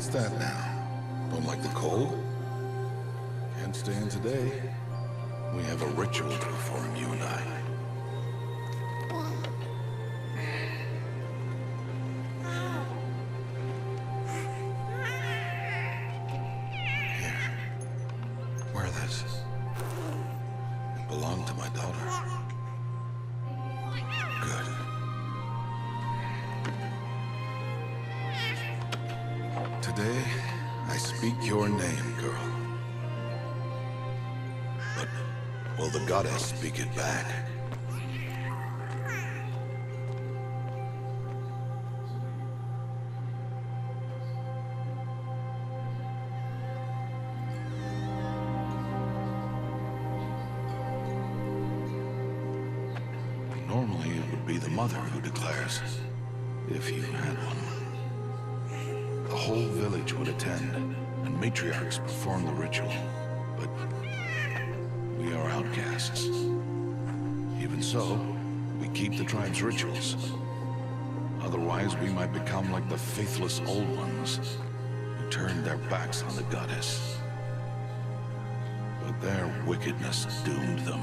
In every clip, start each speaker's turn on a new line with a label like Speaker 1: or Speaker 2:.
Speaker 1: What's that now? Don't like the cold? Can't stay in today. We have a ritual to perform, you and I. Here. Wear this. It belonged to my daughter. Good. Today, I speak your name, girl. But will the goddess speak it back? Normally, it would be the mother who declares, if you had one. The whole village would attend, and matriarchs perform the ritual. But we are outcasts. Even so, we keep the tribe's rituals. Otherwise, we might become like the faithless old ones, who turned their backs on the goddess. But their wickedness doomed them.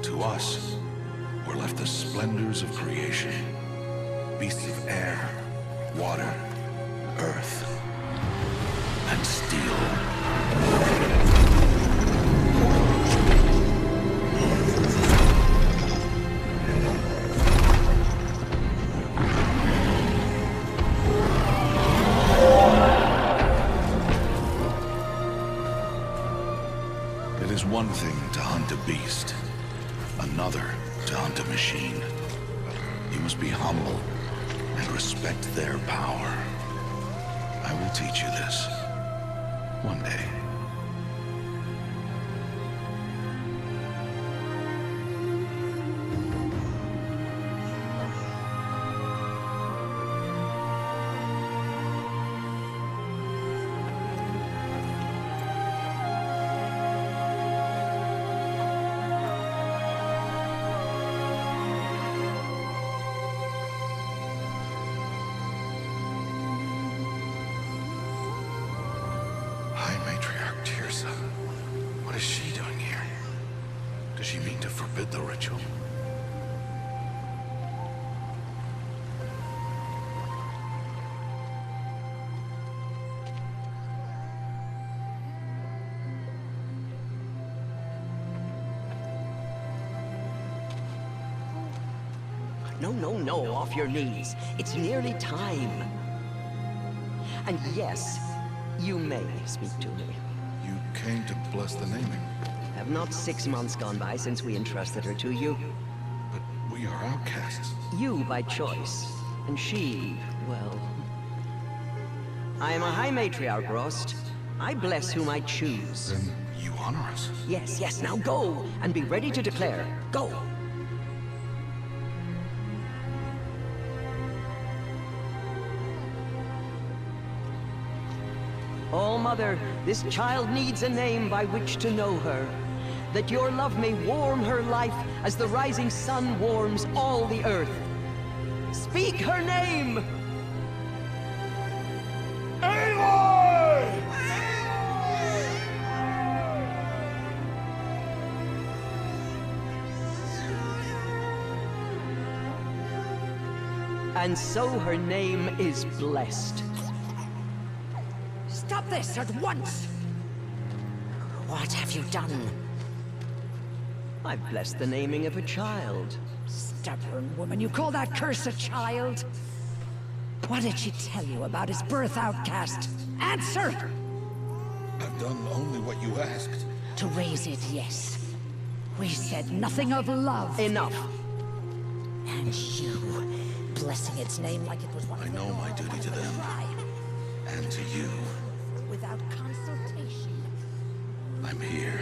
Speaker 1: To us, were left the splendors of creation, beasts of air, water, earth, and steel. It is one thing to hunt a beast, another to hunt a machine. You must be humble and respect their power. I will teach you this one day. What is she doing here? Does she mean to forbid the ritual?
Speaker 2: No, off your knees. It's nearly time. And yes, you may speak to me.
Speaker 1: You came to bless the naming.
Speaker 2: Have not 6 months gone by since we entrusted her to you?
Speaker 1: But we are outcasts.
Speaker 2: You by choice, and she, well... I am a High Matriarch, Rost. I bless whom I choose.
Speaker 1: Then you honor us.
Speaker 2: Yes, now go, and be ready to declare. Go! Oh, Mother, this child needs a name by which to know her, that your love may warm her life as the rising sun warms all the earth. Speak her name!
Speaker 1: Aloy!
Speaker 2: And so her name is blessed.
Speaker 3: Stop this at once! What have you done?
Speaker 2: I've blessed the naming of a child.
Speaker 3: Stubborn woman, you call that curse a child? What did she tell you about his birth, outcast? Answer!
Speaker 1: I've done only what you asked.
Speaker 3: To raise it, yes. We said nothing of love.
Speaker 2: Enough.
Speaker 3: And you, blessing its name like it was one of
Speaker 1: I know my duty to them. And to you.
Speaker 3: Without consultation.
Speaker 1: I'm here.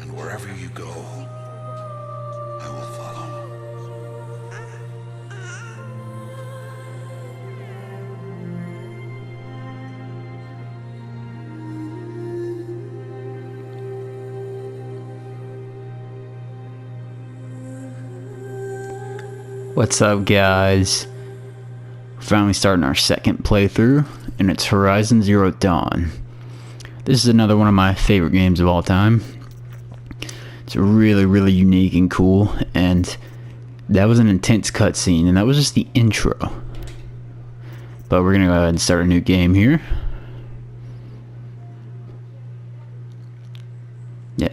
Speaker 1: And wherever you go, I will follow.
Speaker 4: What's up, guys? Finally starting our second playthrough, and it's Horizon Zero Dawn. This is another one of my favorite games of all time. It's really, really unique and cool, and that was an intense cutscene, and that was just the intro. But we're gonna go ahead and start a new game here. Yeah,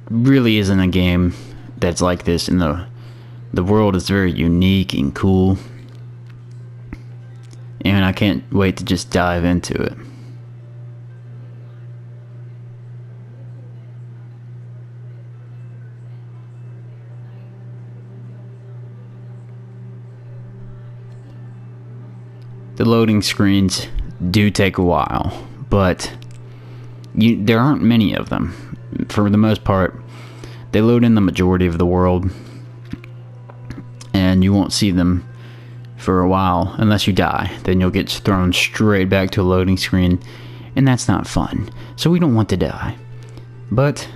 Speaker 4: really isn't a game that's like this, and the world is very unique and cool. And I can't wait to just dive into it. The loading screens do take a while, but there aren't many of them. For the most part, they load in the majority of the world, and you won't see them for a while unless you die. Then you'll get thrown straight back to a loading screen, and that's not fun. So we don't want to die. But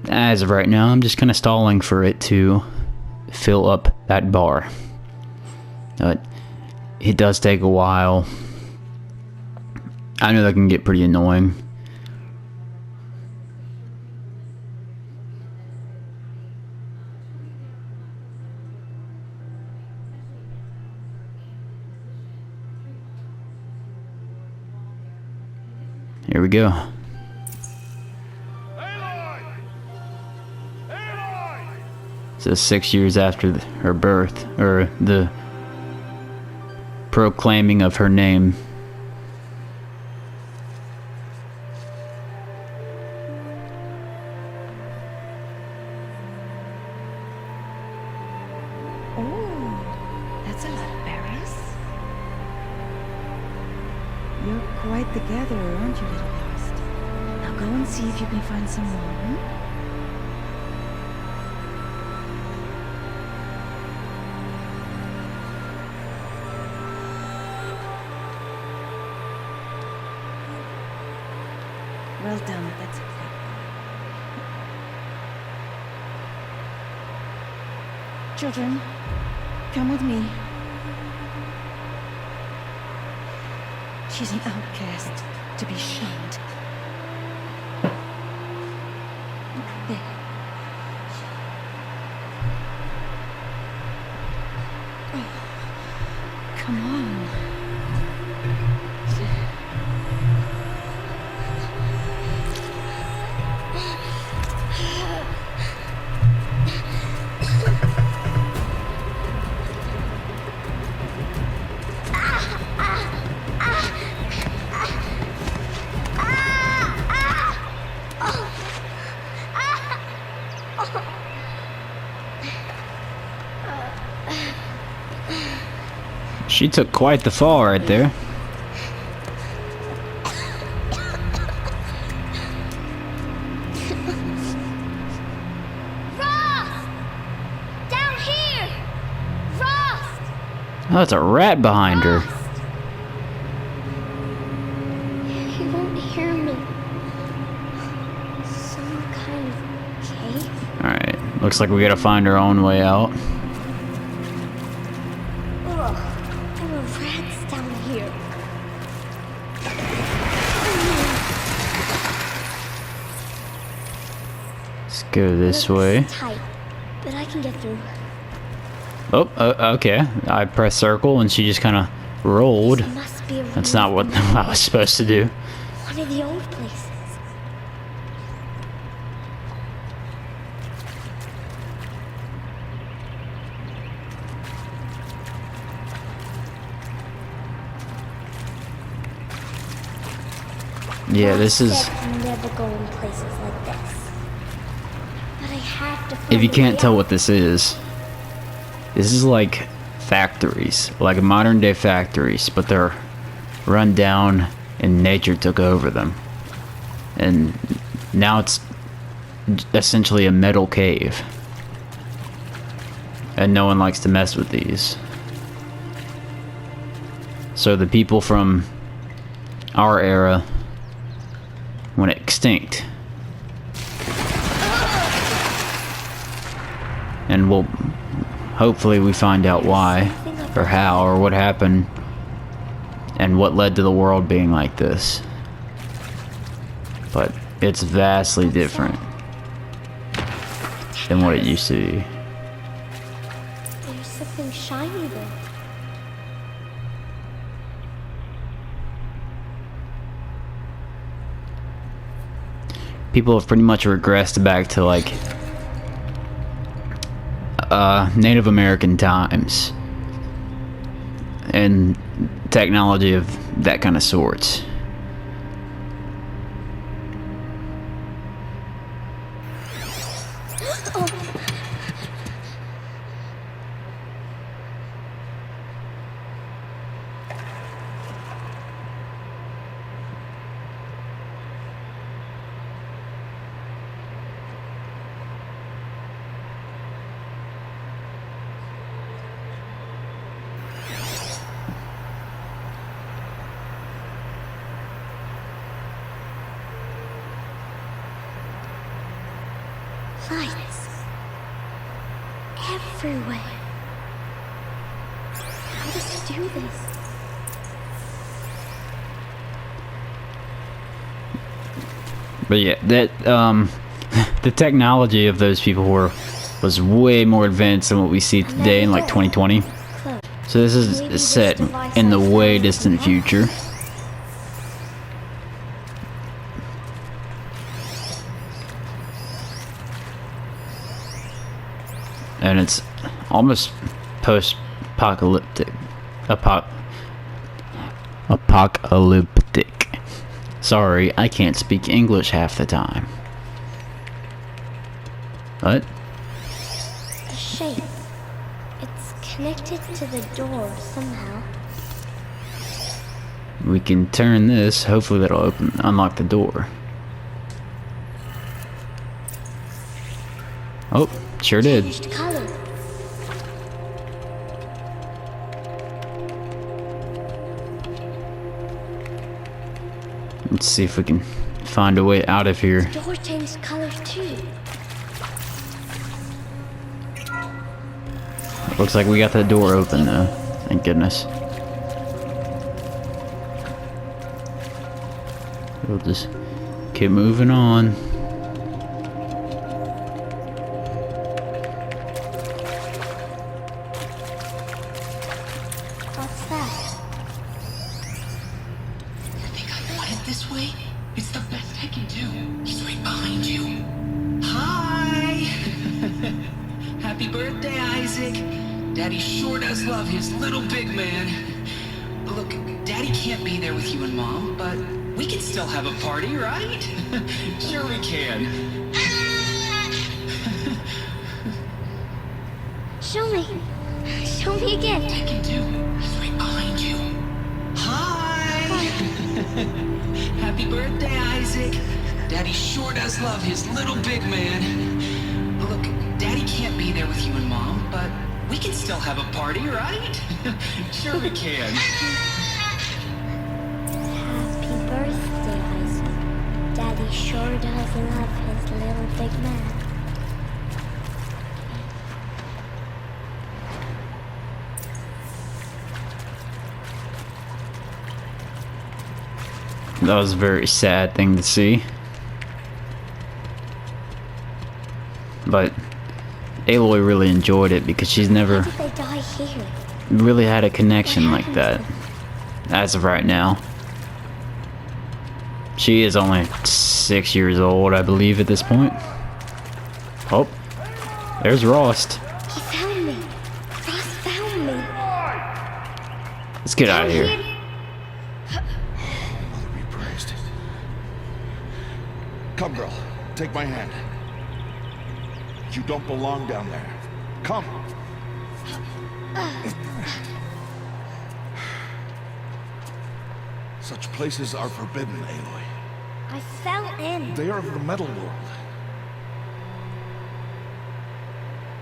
Speaker 4: as of right now, I'm just kind of stalling for it to fill up that bar. But it does take a while. I know that can get pretty annoying. Here we go. So 6 years after her birth, or the proclaiming of her name.
Speaker 3: Oh, that's a lot of berries. You're quite the gatherer, aren't you, little ghost? Now go and see if you can find some more, hmm? Well done, that's it. Children, come with me. She's an outcast, to be shunned. There. Oh, come on.
Speaker 4: She took quite the fall right there.
Speaker 5: Rost! Down here! Rost!
Speaker 4: Oh, that's a rat behind her.
Speaker 5: He won't hear me. Some kind of cave?
Speaker 4: Alright, looks like we gotta find our own way out.
Speaker 5: Ugh, there are rats down here.
Speaker 4: Let's go this way.
Speaker 5: Looks tight, but I can get through.
Speaker 4: Oh, okay. I pressed circle and she just kind of rolled.
Speaker 5: This must be a
Speaker 4: That's not what I was supposed to do.
Speaker 5: one of the old places.
Speaker 4: Yeah, this is...
Speaker 5: Said never go in places like this. But I have to find
Speaker 4: If you
Speaker 5: a
Speaker 4: can't
Speaker 5: way
Speaker 4: tell
Speaker 5: out.
Speaker 4: what this is like factories, like modern day factories, but they're run down and nature took over them. And now it's essentially a metal cave. And no one likes to mess with these. So the people from our era went extinct. And we'll hopefully we find out why.
Speaker 5: Something up
Speaker 4: or how, or what happened, and what led to the world being like this. But it's vastly different than what it used to be.
Speaker 5: There's something shiny there.
Speaker 4: People have pretty much regressed back to like Native American times and technology of that kind of sorts.
Speaker 5: Lights. Everywhere. How does he do this?
Speaker 4: But yeah, that the technology of those people was way more advanced than what we see today in like 2020. So this is set in the way distant future. And it's almost post-apocalyptic. Apocalyptic. Sorry, I can't speak English half the time. What?
Speaker 5: A shape. It's connected to the door somehow.
Speaker 4: We can turn this. Hopefully that'll unlock the door. Oh, sure did.
Speaker 5: Changed color.
Speaker 4: Let's see if we can find a way out of here.
Speaker 5: The door changed colors too.
Speaker 4: Looks like we got the door open though. Thank goodness. We'll just keep moving on.
Speaker 5: What's that?
Speaker 6: You think I want it this way? It's the best I can do. He's right behind you. Hi! Happy birthday, Isaac. Daddy sure does love his little big man. Look, Daddy can't be there with you and Mom, but we can still have a party, right? Sure we can.
Speaker 5: Show me. Show me again.
Speaker 6: I can do. He's right behind you. Hi! Happy birthday, Isaac. Daddy sure does love his little big man. Look, Daddy can't be there with you and Mom, but we can still have a party, right? Sure we can.
Speaker 5: Happy birthday, Isaac. Daddy sure does love his little big man.
Speaker 4: That was a very sad thing to see. But Aloy really enjoyed it because she's never
Speaker 5: How did they die here?
Speaker 4: really had a connection like that. As of right now. She is only 6 years old, I believe, at this point. Oh, there's Rost.
Speaker 5: He found me. Ross found me.
Speaker 4: Let's get out of here.
Speaker 1: Mother be praised. Come, girl. Take my hand. You don't belong down there. Come. Such places are forbidden, Aloy.
Speaker 5: I fell in.
Speaker 1: They are of the metal world.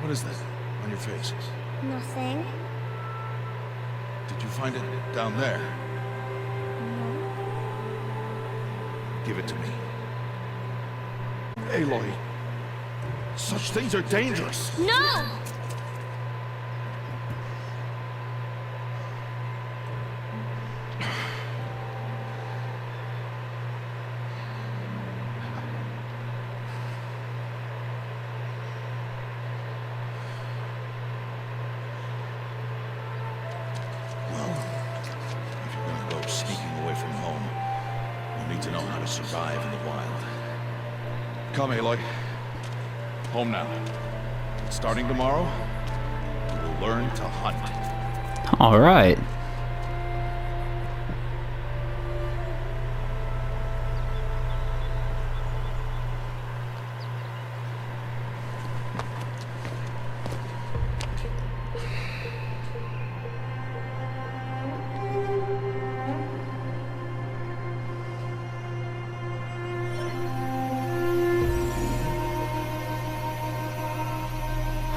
Speaker 1: What is that on your face?
Speaker 5: Nothing.
Speaker 1: Did you find it down there?
Speaker 5: No.
Speaker 1: Give it to me. Aloy, such things are dangerous.
Speaker 5: No!
Speaker 1: how to survive in the wild. Come, Aloy. Home now. Starting tomorrow, you will learn to hunt.
Speaker 4: All right.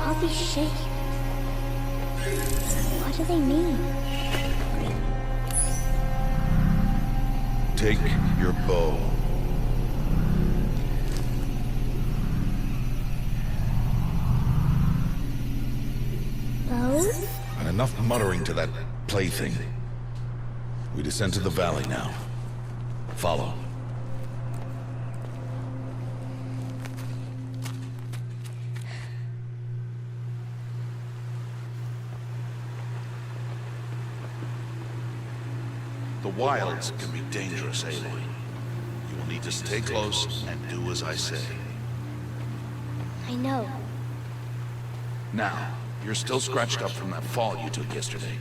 Speaker 5: All these shapes. What do they mean?
Speaker 1: Take your bow.
Speaker 5: Bows?
Speaker 1: And enough muttering to that plaything. We descend to the valley now. Follow. The wilds can be dangerous, Aloy. You will need to stay close and do as I say.
Speaker 5: I know.
Speaker 1: Now, you're still scratched up from that fall you took yesterday.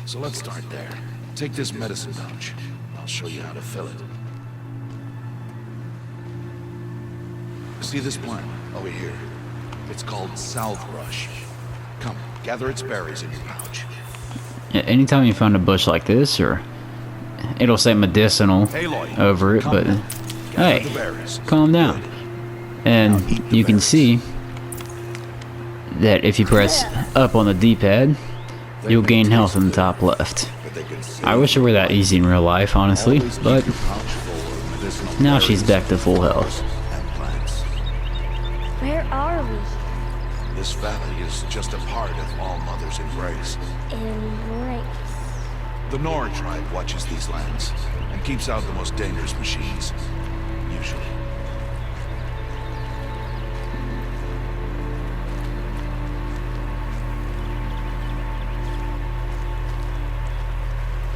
Speaker 1: So let's start there. Take this medicine pouch. I'll show you how to fill it. See this plant over here? It's called salverush. Come, gather its berries in your pouch.
Speaker 4: Yeah, anytime you find a bush like this, or it'll say medicinal
Speaker 1: Aloy,
Speaker 4: over it,
Speaker 1: come
Speaker 4: but
Speaker 1: now.
Speaker 4: hey,
Speaker 1: Gather the berries.
Speaker 4: calm down. And you can see that if you press up on the D-pad, you'll gain health in the top left. I wish it were that easy in real life, honestly,
Speaker 1: Always keep
Speaker 4: but
Speaker 1: your pouch full of medicinal
Speaker 4: now she's
Speaker 1: berries
Speaker 4: back to full health.
Speaker 1: and plants.
Speaker 5: Where are we?
Speaker 1: This valley is just a part of All Mother's embrace.
Speaker 5: Embrace.
Speaker 1: The Nora tribe watches these lands and keeps out the most dangerous machines. Usually.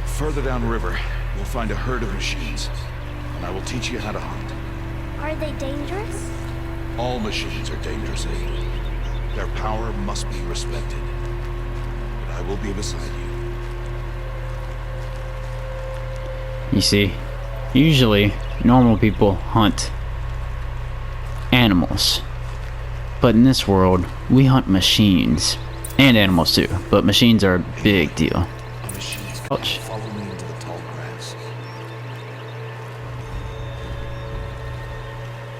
Speaker 1: Further downriver, you'll find a herd of machines, and I will teach you how to hunt.
Speaker 5: Are they dangerous?
Speaker 1: All machines are dangerous, Aloy. Their power must be respected. But I will be beside you.
Speaker 4: You see, usually normal people hunt animals, but in this world, we hunt machines. And animals too, but machines are a big deal.
Speaker 1: A machine's
Speaker 4: Ouch.
Speaker 1: follow me into the tall grass.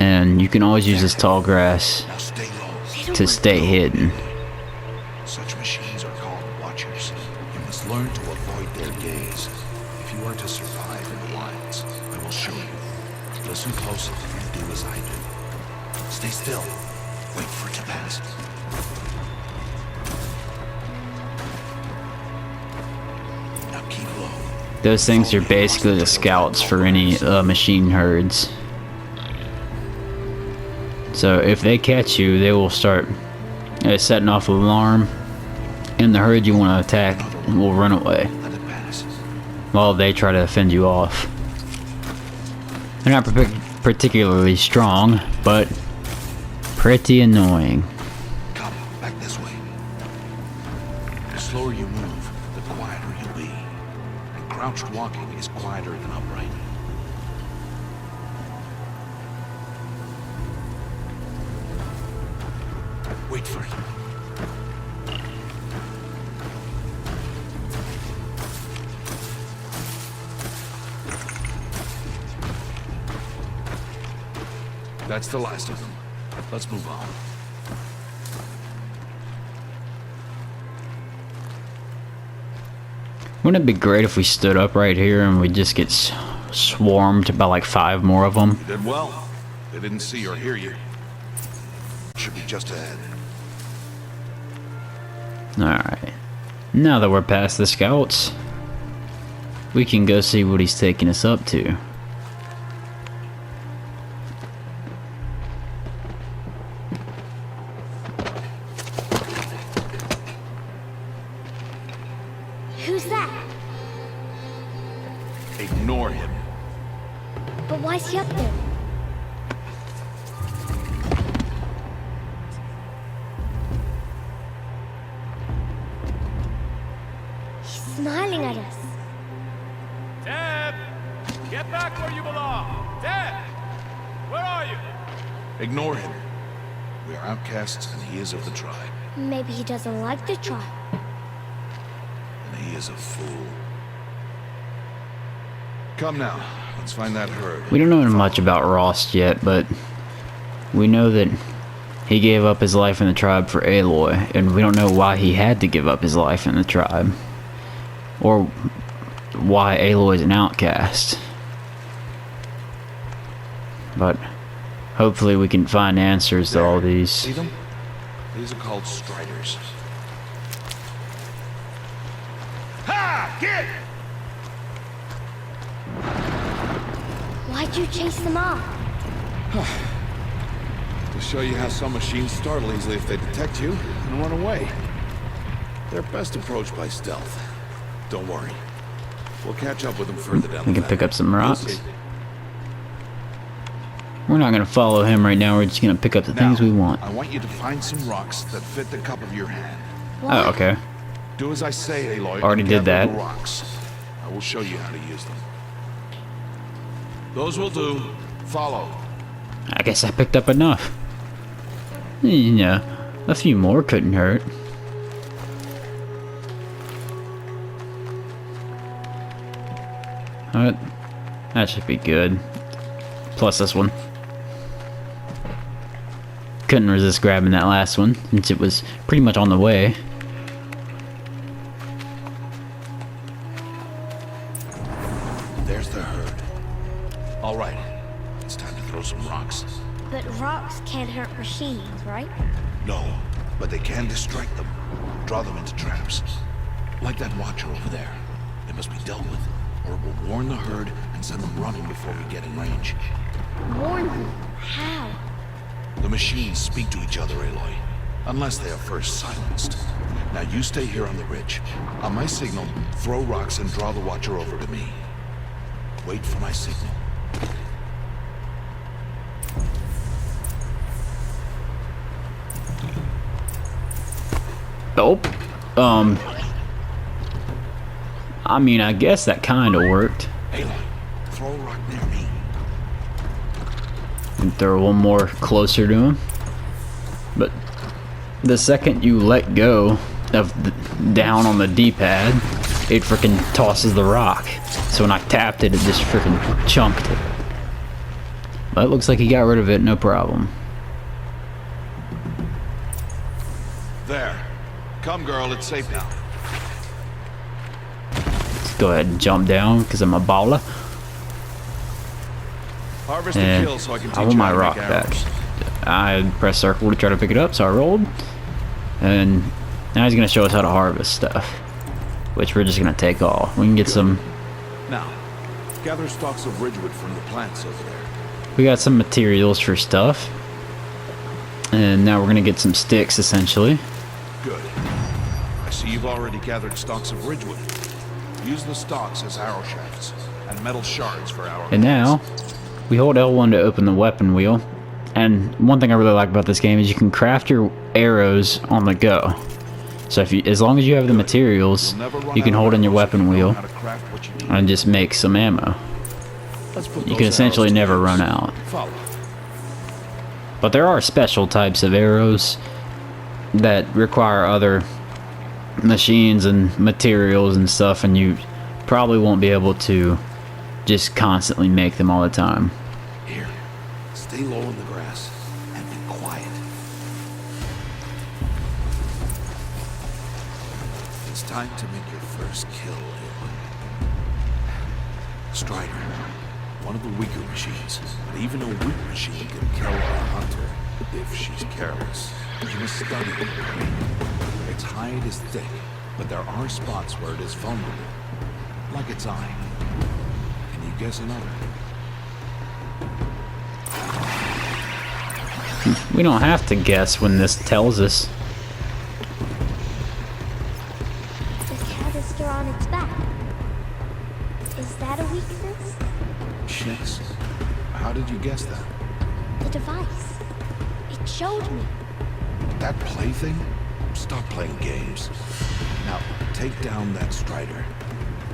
Speaker 4: And you can always use this tall grass
Speaker 1: Now stay low.
Speaker 4: to stay hidden.
Speaker 1: Such machines are called watchers. You must learn to avoid their gaze. If you are to survive in the wilds, I will show you. Listen close and do as I do. Stay still. Wait for it to pass. Now keep low.
Speaker 4: Those things are basically the scouts for any machine herds. So if they catch you, they will start setting off an alarm, and the herd you want to attack will run away
Speaker 1: Let it pass.
Speaker 4: while they try to fend you off. They're not particularly strong, but pretty annoying.
Speaker 1: Come, back this way. The slower you move, the quieter you'll be. And crouched walking is quieter than upright. Wait for it. That's the last of them. Let's move on.
Speaker 4: Wouldn't it be great if we stood up right here and we just get swarmed by like 5 more of them?
Speaker 1: You did well. They didn't see or hear you. Should be just ahead.
Speaker 4: Alright. Now that we're past the scouts, we can go see what he's taking us up to.
Speaker 5: Who's that?
Speaker 1: Ignore him.
Speaker 5: But why is he up there? He's smiling at us.
Speaker 7: Deb! Get back where you belong! Deb! Where are you?
Speaker 1: Ignore him. We are outcasts, and he is of the tribe.
Speaker 5: Maybe he doesn't like the tribe.
Speaker 1: And he is a fool. Come now, let's find that herd.
Speaker 4: We don't know much about Rost yet, but we know that he gave up his life in the tribe for Aloy, and we don't know why he had to give up his life in the tribe. Or why Aloy's an outcast. But hopefully we can find answers to all these.
Speaker 1: See them? These are called striders. Ha! Get!
Speaker 5: Why'd you chase them off?
Speaker 1: To show you how some machines startle easily if they detect you and run away. They're best approached by stealth. Don't worry. We'll catch up with them further down the
Speaker 4: We can
Speaker 1: valley.
Speaker 4: pick up some
Speaker 1: You'll
Speaker 4: rocks.
Speaker 1: see.
Speaker 4: We're not gonna follow him right now, we're just gonna pick up the things we want.
Speaker 1: I want you to find some rocks that fit the cup of your hand.
Speaker 4: Oh, okay.
Speaker 1: Do as I say, Aloy.
Speaker 4: Already
Speaker 1: and
Speaker 4: did
Speaker 1: gather
Speaker 4: that.
Speaker 1: the rocks. I will show you how to use them. Those will do. Follow.
Speaker 4: I guess I picked up enough. You know, a few more couldn't hurt. Alright, that should be good. Plus this one. Couldn't resist grabbing that last one, since it was pretty much on the way.
Speaker 1: There's the herd. All right. It's time to throw some rocks.
Speaker 5: But rocks can't hurt machines, right?
Speaker 1: No, but they can distract them. Draw them into traps. Like that watcher over there. It must be dealt with, or it will warn the herd and send them running before we get in range.
Speaker 5: Warn them. How?
Speaker 1: The machines speak to each other, Aloy. Unless they are first silenced. Now you stay here on the ridge. On my signal, throw rocks and draw the watcher over to me. Wait for my signal.
Speaker 4: Nope. I mean, I guess that kind of worked.
Speaker 1: Aloy, throw a rock near me.
Speaker 4: And throw one more closer to him. But the second you let go of down on the D-pad, it freaking tosses the rock. So when I tapped it, it just freaking chunked it. But it looks like he got rid of it, no problem.
Speaker 1: There. Come, girl, it's safe now.
Speaker 4: Let's go ahead and jump down, because I'm a baller.
Speaker 1: Harvest
Speaker 4: And
Speaker 1: the kill so I can teach
Speaker 4: I want
Speaker 1: you
Speaker 4: my
Speaker 1: how to
Speaker 4: rock
Speaker 1: make
Speaker 4: back.
Speaker 1: arrows.
Speaker 4: I pressed circle to try to pick it up, so I rolled. And now he's going to show us how to harvest stuff. Which we're just going to take all. We can get some...
Speaker 1: Now, gather stalks of ridgewood from the plants over there.
Speaker 4: We got some materials for stuff. And now we're going to get some sticks, essentially.
Speaker 1: Good. I see you've already gathered stalks of ridgewood. Use the stalks as arrow shafts, and metal shards for arrow.
Speaker 4: And now, we hold L1 to open the weapon wheel. And one thing I really like about this game is you can craft your arrows on the go. So if you, as long as you have the materials, you can hold in your weapon wheel and just make some ammo. You can essentially never run out.
Speaker 1: Follow.
Speaker 4: But there are special types of arrows that require other machines and materials and stuff, and you probably won't be able to just constantly make them all the time.
Speaker 1: Here, stay low in the grass and be quiet. It's time to make your first kill, Aloy. Strider, one of the weaker machines, but even a weak machine can kill a hunter if she's careless. You must study it. Its hide is thick, but there are spots where it is vulnerable, like its eye. Can you guess another?
Speaker 4: We don't have to guess when this tells us.
Speaker 5: The canister on its back. Is that a weakness?
Speaker 1: Yes. How did you guess that?
Speaker 5: The device. It showed me.
Speaker 1: That plaything? Stop playing games. Now, take down that Strider.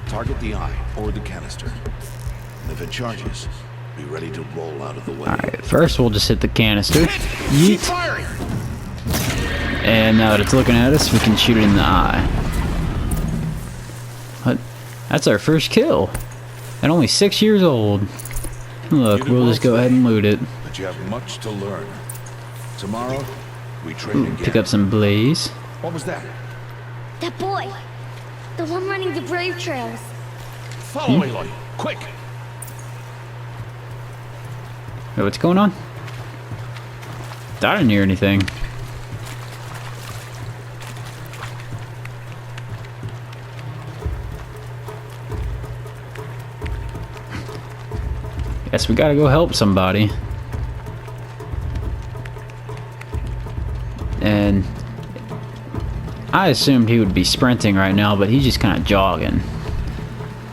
Speaker 1: Target the eye or the canister. And if it charges, be ready to roll out of the way.
Speaker 4: Alright, first we'll just hit the canister.
Speaker 1: Keep
Speaker 4: Yeet.
Speaker 1: firing!
Speaker 4: And now that it's looking at us, we can shoot it in the eye. What? That's our first kill. At only 6 years old. Look, we'll just go ahead and loot it.
Speaker 1: But you have much to learn. Tomorrow, we train
Speaker 4: Ooh,
Speaker 1: again.
Speaker 4: pick up some blaze.
Speaker 1: What was that?
Speaker 5: That boy. The one running the brave trails.
Speaker 1: Follow Aloy, quick!
Speaker 4: Hey, what's going on? I didn't hear anything. Guess we gotta go help somebody. And I assumed he would be sprinting right now, but he's just kind of jogging.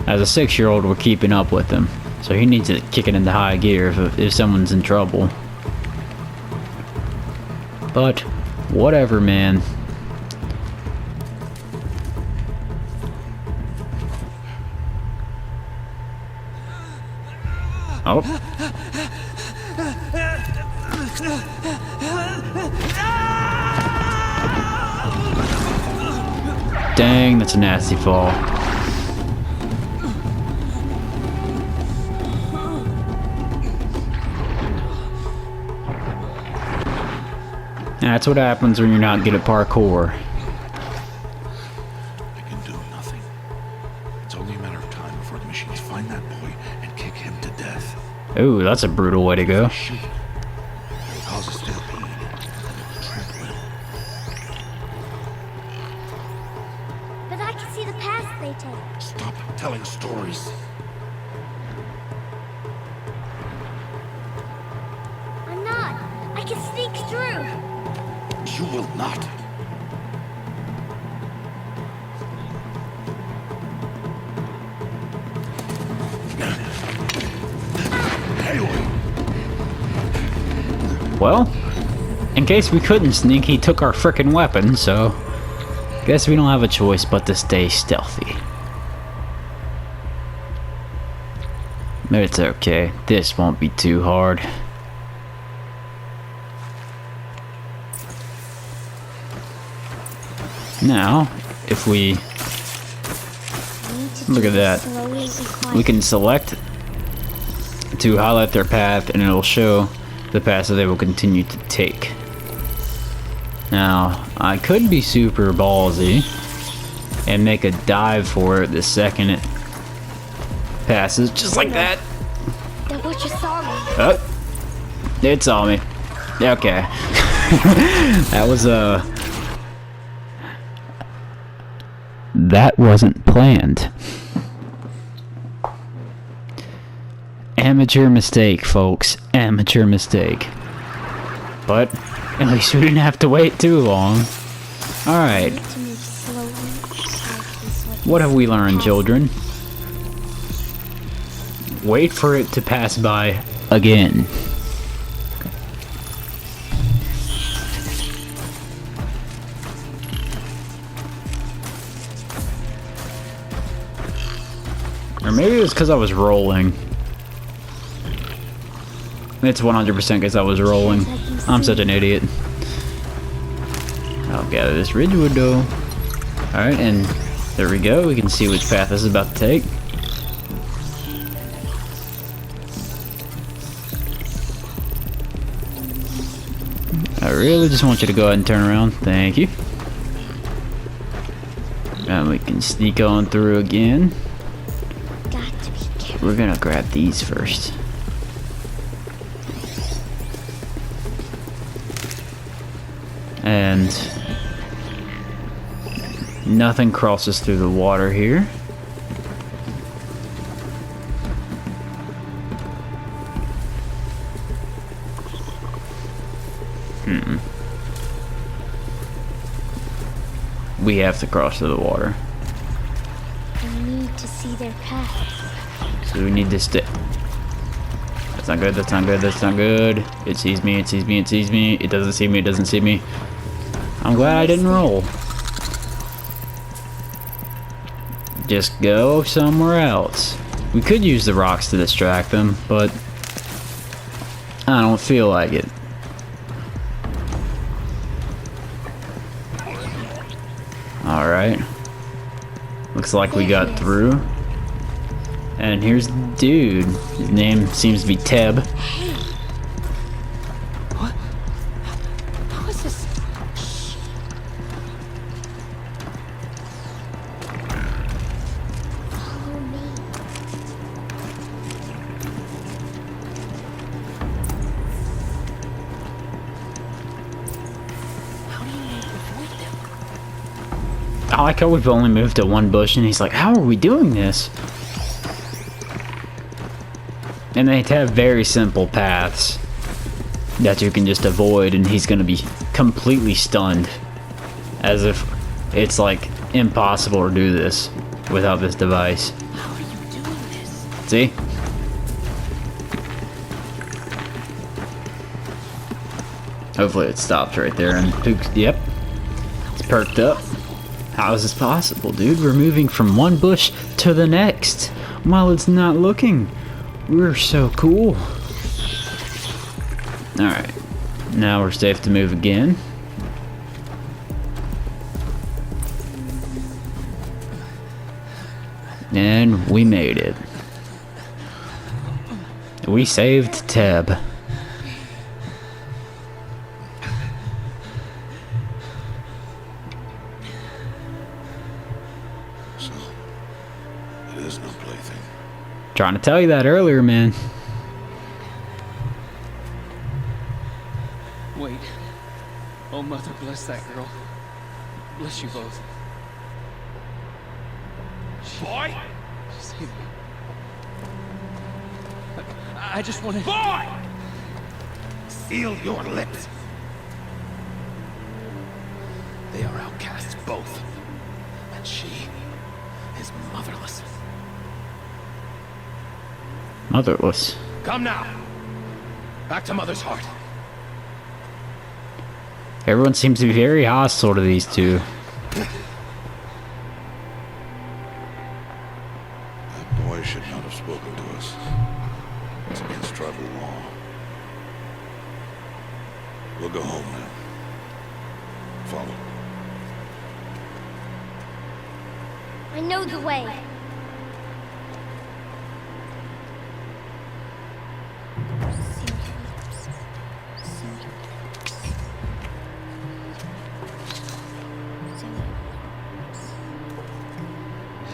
Speaker 4: As a 6-year-old, we're keeping up with him, so he needs to kick it into high gear if someone's in trouble. But whatever, man. Oh. Dang, that's a nasty fall. That's what happens when you're not good at parkour.
Speaker 1: I can do nothing. It's only a matter of time before the machines find that boy and kick him to death.
Speaker 4: Ooh, that's a brutal way to go.
Speaker 1: Shoot. It'll cause a stampede. And trample him.
Speaker 5: But I can see the paths they take.
Speaker 1: Stop telling stories.
Speaker 5: I'm not. I can sneak through.
Speaker 1: You will not.
Speaker 4: Well, in case we couldn't sneak, he took our frickin' weapon, so guess we don't have a choice but to stay stealthy. But it's okay. This won't be too hard. Now, if we look at that, we can select to highlight their path and it'll show the path that they will continue to take. Now, I could be super ballsy and make a dive for it the second it passes, just like that.
Speaker 5: That what you saw me.
Speaker 4: Oh, it saw me. Okay. That was that wasn't planned. Amateur mistake, folks. Amateur mistake. But at least we didn't have to wait too long. Alright. What have we learned, children? Wait for it to pass by again. Or maybe it was because I was rolling. It's 100% because I was rolling. I'm such an idiot. I'll gather this ridgewood though. Alright, and there we go. We can see which path this is about to take. I really just want you to go ahead and turn around. Thank you. And we can sneak on through again.
Speaker 5: Got to be careful.
Speaker 4: We're gonna grab these first. And nothing crosses through the water here. We have to cross through the water.
Speaker 5: I need to see their paths.
Speaker 4: So we need to stay. That's not good, that's not good, that's not good. It sees me, it sees me, it sees me. It doesn't see me, it doesn't see me. I'm glad I didn't roll. Just go somewhere else. We could use the rocks to distract them, but I don't feel like it. Alright. Looks like we got through. And here's the dude. His name seems to be Teb.
Speaker 3: Hey! What? How is this? Shh.
Speaker 5: Follow me.
Speaker 3: How do you avoid them?
Speaker 4: I like how we've only moved to one bush, and he's like, how are we doing this? And they have very simple paths that you can just avoid, and he's gonna be completely stunned. As if it's like impossible to do this without this device.
Speaker 3: How are you doing this?
Speaker 4: See? Hopefully it stops right there and yep. It's perked up. How is this possible, dude? We're moving from one bush to the next while it's not looking. We're so cool. Alright. Now we're safe to move again. And we made it. We saved Teb.
Speaker 1: So, it is no plaything.
Speaker 4: Trying to tell you that earlier, man.
Speaker 6: Wait. Oh, Mother, bless that girl. Bless you both.
Speaker 7: Boy!
Speaker 6: Save me. I just want to...
Speaker 7: Boy! Seal your lips. They are outcasts, both. And she is motherless.
Speaker 4: Motherless.
Speaker 7: Come now. Back to Mother's heart.
Speaker 4: Everyone seems to be very hostile to these two.
Speaker 1: That boy should not have spoken to us. It's against tribal law. We'll go home now. Follow.
Speaker 5: I know the way.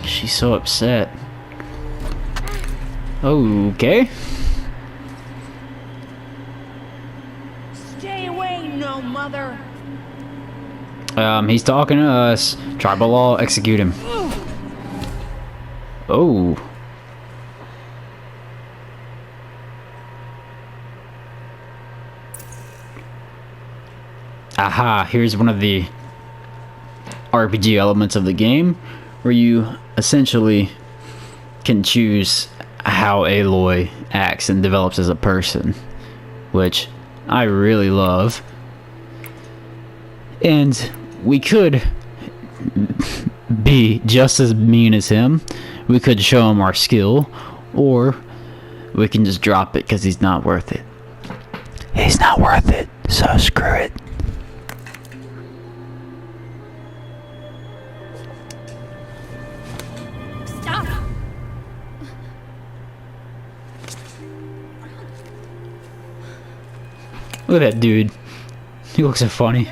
Speaker 4: She's so upset. Okay.
Speaker 3: Stay away, no mother.
Speaker 4: He's talking to us. Tribal law, execute him. Oh. Aha, here's one of the RPG elements of the game where you essentially can choose how Aloy acts and develops as a person, which I really love. And we could be just as mean as him. We could show him our skill, or we can just drop it because he's not worth it. He's not worth it, so screw it.
Speaker 5: Stop!
Speaker 4: Look at that dude. He looks so funny.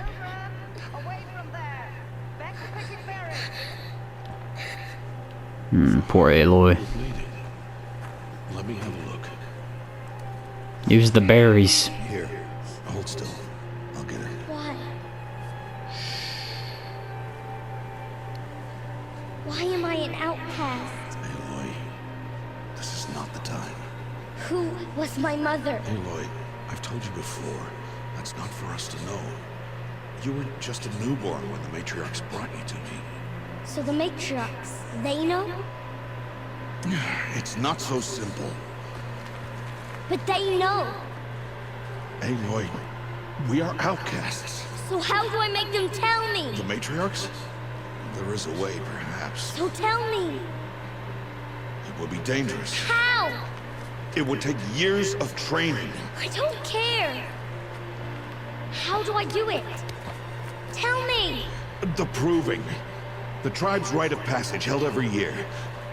Speaker 4: Poor Aloy.
Speaker 1: Bleeding. Let me have a look.
Speaker 4: Use the berries.
Speaker 1: Here. Hold still. I'll get it.
Speaker 5: Why? Why am I an outcast?
Speaker 1: Aloy, this is not the time.
Speaker 5: Who was my mother?
Speaker 1: Aloy, I've told you before, that's not for us to know. You were just a newborn when the matriarchs brought you to me.
Speaker 5: So the matriarchs, they know?
Speaker 1: It's not so simple.
Speaker 5: But they know.
Speaker 1: Aloy, we are outcasts.
Speaker 5: So how do I make them tell me?
Speaker 1: The matriarchs? There is a way, perhaps.
Speaker 5: So tell me.
Speaker 1: It would be dangerous.
Speaker 5: How?
Speaker 1: It would take years of training.
Speaker 5: I don't care. How do I do it? Tell me.
Speaker 1: The proving. The tribe's rite of passage held every year.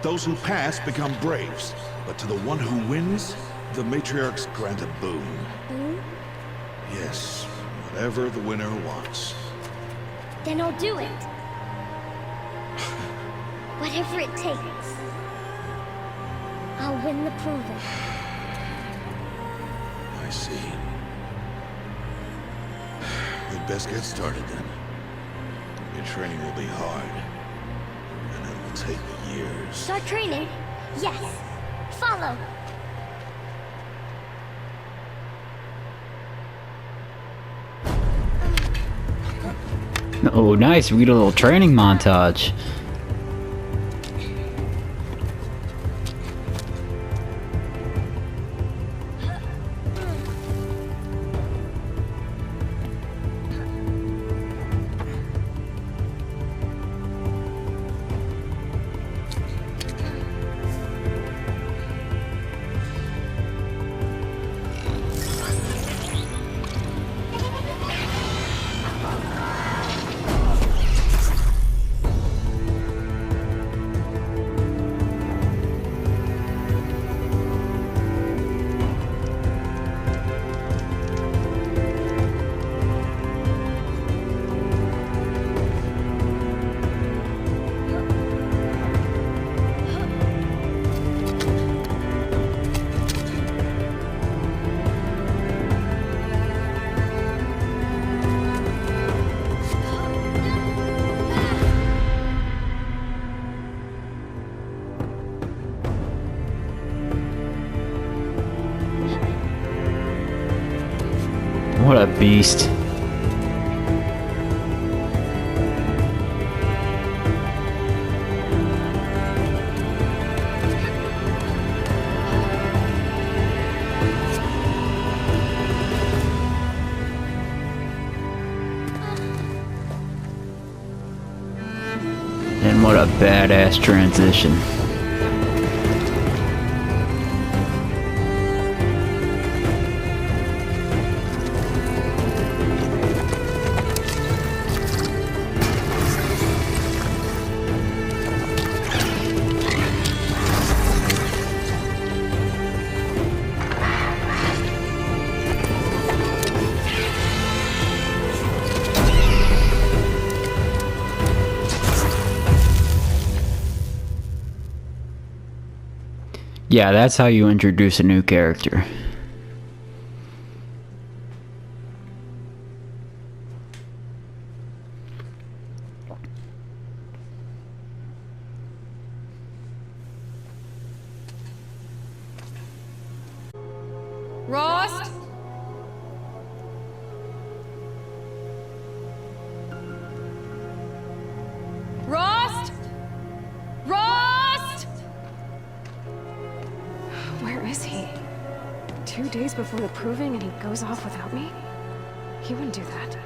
Speaker 1: Those who pass become braves. But to the one who wins, the matriarchs grant a boon.
Speaker 5: Boon?
Speaker 1: Yes, whatever the winner wants.
Speaker 5: Then I'll do it. Whatever it takes. I'll win the proving.
Speaker 1: I see. We'd best get started then. Your training will be hard. And it will take years.
Speaker 5: Start training? Yes. Follow.
Speaker 4: Oh, nice. We get a little training montage. What a beast. And what a badass transition. Yeah, that's how you introduce a new character.
Speaker 8: Rost? Rost? Rost?
Speaker 9: Where is he? 2 days before the proving and he goes off without me? He wouldn't do that.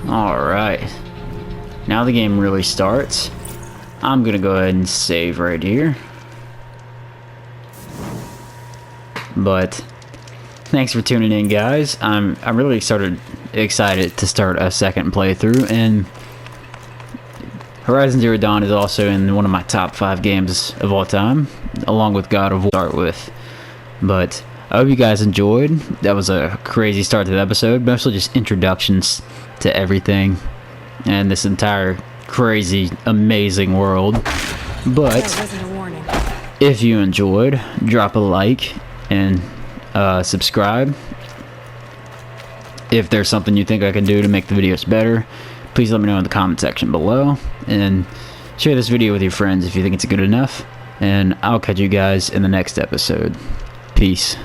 Speaker 4: Alright. Now the game really starts. I'm gonna go ahead and save right here. But thanks for tuning in, guys. I'm really excited to start a second playthrough, and Horizon Zero Dawn is also in one of my top 5 games of all time, along with God of War to start with. But I hope you guys enjoyed. That was a crazy start to the episode, mostly just introductions to everything and this entire crazy, amazing world. But
Speaker 9: That wasn't a warning.
Speaker 4: if you enjoyed, drop a like and subscribe. If there's something you think I can do to make the videos better, please let me know in the comment section below, and share this video with your friends if you think it's good enough, and I'll catch you guys in the next episode. Peace.